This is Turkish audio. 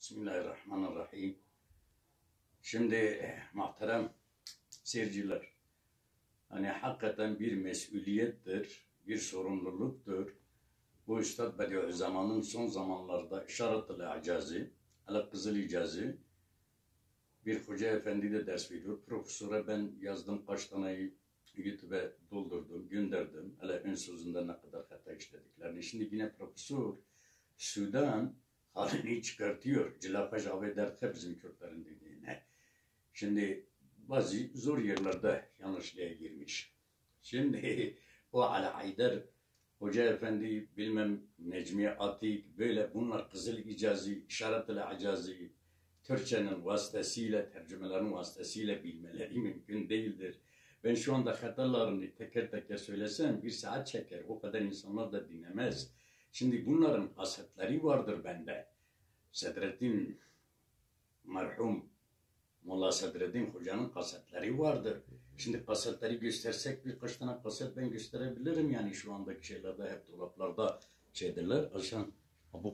Bismillahirrahmanirrahim. Şimdi muhterem seyirciler, hani hakikaten bir mesuliyettir, bir sorumluluktur. Bu Üstad Bediüzzaman'ın son zamanlarda İşaret-ül İcazi, Kızıl İcazi, bir hoca efendi de ders veriyor. Profesöre ben yazdım, kaç taneyi YouTube'a doldurdum, gönderdim. Hele ön sözünde ne kadar hata işlediklerini. Şimdi yine profesör Sudan halini çıkartıyor. Cilafaj abi der bizim Kürtlerin dediğine. Şimdi bazı zor yerlerde yanlışlığa girmiş. Şimdi o Ali Haydar Hoca Efendi, bilmem Necmiye Atik, böyle bunlar Kızıl İcazi, İşaret-ül İcazi, Türkçenin vasıtasıyla, tercümelerin vasıtasıyla bilmeleri mümkün değildir. Ben şu anda hatalarını teker teker söylesem bir saat çeker. O kadar insanlar da dinlemez. Şimdi bunların kasetleri vardır bende. Sedrettin merhum Molla Sedrettin Hoca'nın kasetleri vardır. Şimdi kasetleri göstersek birkaç tane kaset ben gösterebilirim. Yani şu andaki şeylerde hep dolaplarda şeydirler. Aşan bu